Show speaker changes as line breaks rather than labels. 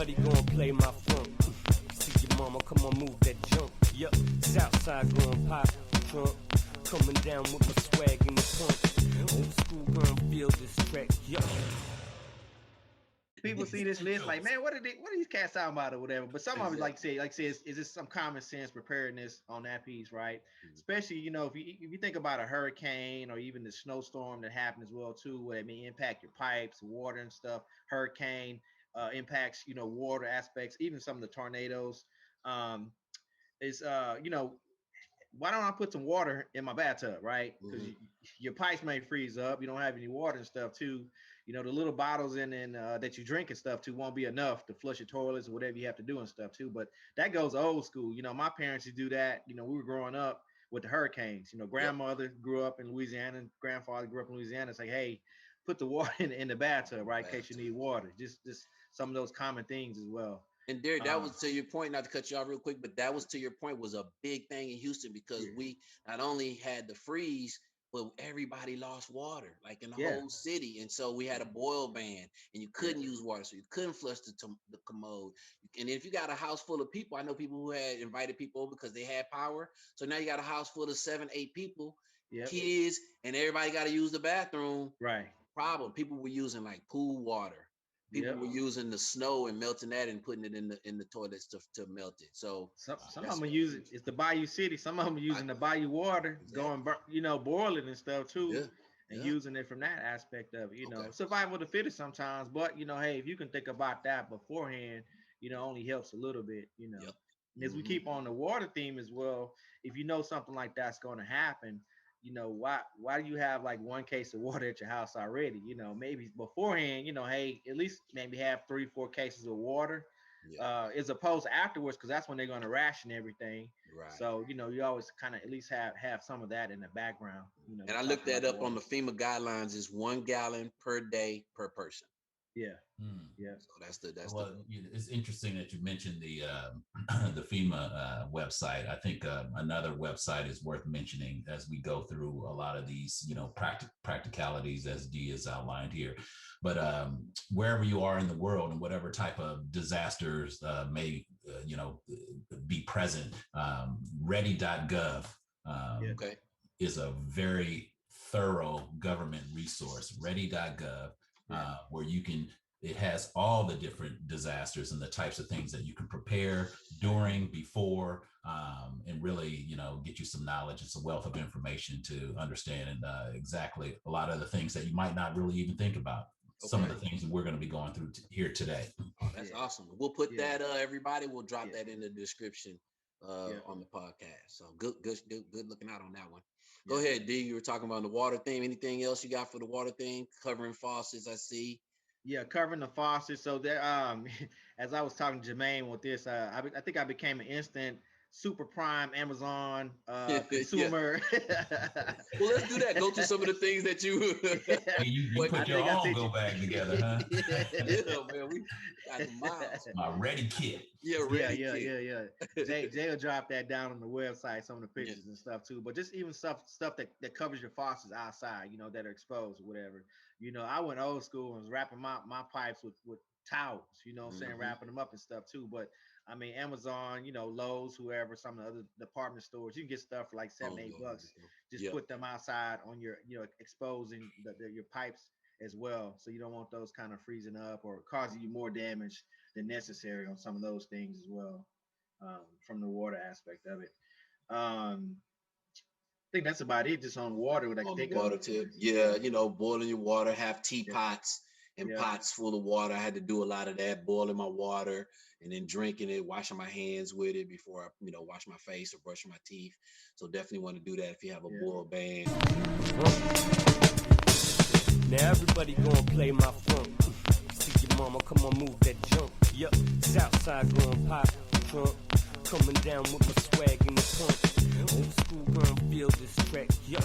everybody gonna play my funk. See your mama, come on, move that jump. Yup, Southside going pop trunk. Coming down with my swag in the pump. Old school gun feel this track. Yup.
People see this list like, man, what are these cats talking about or whatever? But some of it, like say, is this some common sense preparedness on that piece, right? Mm-hmm. Especially, if you think about a hurricane or even the snowstorm that happened as well too, where it may impact your pipes, water and stuff. Hurricane impacts, water aspects, even some of the tornadoes. Why don't I put some water in my bathtub, right? Because your pipes may freeze up. You don't have any water and stuff too. The little bottles and that you drink and stuff too won't be enough to flush your toilets or whatever you have to do and stuff too. But that goes old school. My parents used to do that. We were growing up with the hurricanes. Grandmother grew up in Louisiana, grandfather grew up in Louisiana. It's like, hey, put the water in the bathtub, right? In case you need water. Just some of those common things as well.
And Derek, that was to your point, not to cut you off real quick, but that was to your point, was a big thing in Houston because we not only had the freeze, but everybody lost water, like in the whole city. And so we had a boil ban and you couldn't use water. So you couldn't flush the commode. And if you got a house full of people, I know people who had invited people over because they had power. So now you got a house full of 7, 8 people, kids, and everybody got to use the bathroom.
Right.
Problem. People were using like pool water. People were using the snow and melting that and putting it in the toilets to melt it. So
some of them are using it's the Bayou City. Some of them are using the Bayou water, going boiling and stuff too, and using it from that aspect of it. Survival of the fittest sometimes. But hey, if you can think about that beforehand, only helps a little bit. And as we keep on the water theme as well, if you know something like that's going to happen. Why do you have like 1 case of water at your house already? Maybe beforehand, hey, at least maybe have 3, 4 cases of water, as opposed to afterwards, because that's when they're going to ration everything. Right. So, you always kind of at least have some of that in the background.
And I looked that up on the FEMA guidelines. Is 1 gallon per day per person.
Yeah.
Yeah. So
it's interesting that you mentioned the the FEMA website. I think another website is worth mentioning as we go through a lot of these, practicalities as Dee has outlined here. But wherever you are in the world and whatever type of disasters may, be present, ready.gov is a very thorough government resource. Ready.gov. Where it has all the different disasters and the types of things that you can prepare during, before, and really, get you some knowledge. It's a wealth of information to understand and exactly a lot of the things that you might not really even think about. Some of the things that we're going to be going through here today.
Oh, that's awesome. We'll put that, everybody, we'll drop that in the description on the podcast. So good looking out on that one. Go ahead, D. You were talking about the water theme. Anything else you got for the water theme? Covering faucets, I see.
Yeah, covering the faucets. So there, as I was talking to Jermaine with this, I think I became an instant super prime Amazon consumer.
Well, let's do that. Go to some of the things that you
you put your own go bag together, huh?
Man, we got the miles.
My ready kit.
Yeah. Jay will drop that down on the website, some of the pictures and stuff too. But just even stuff that covers your faucets outside, that are exposed or whatever. I went old school and was wrapping my pipes with towels, wrapping them up and stuff too. But I mean, Amazon, Lowe's, whoever, some of the other department stores, you can get stuff for like $7, $8. Just put them outside on your, exposing your pipes as well. So you don't want those kind of freezing up or causing you more damage than necessary on some of those things as well, from the water aspect of it. I think that's about it, just on water. What I can think
water tip. Yeah, boiling your water, have teapots and pots full of water. I had to do a lot of that, boiling my water and then drinking it, washing my hands with it before I, wash my face or brush my teeth. So definitely want to do that if you have a boil ban.
Now everybody gonna play my funk. See your mama, come on, move that jump. Yup, Southside going pop trunk. Coming down with my swag in the pump. Old school gun feel this track. Yup.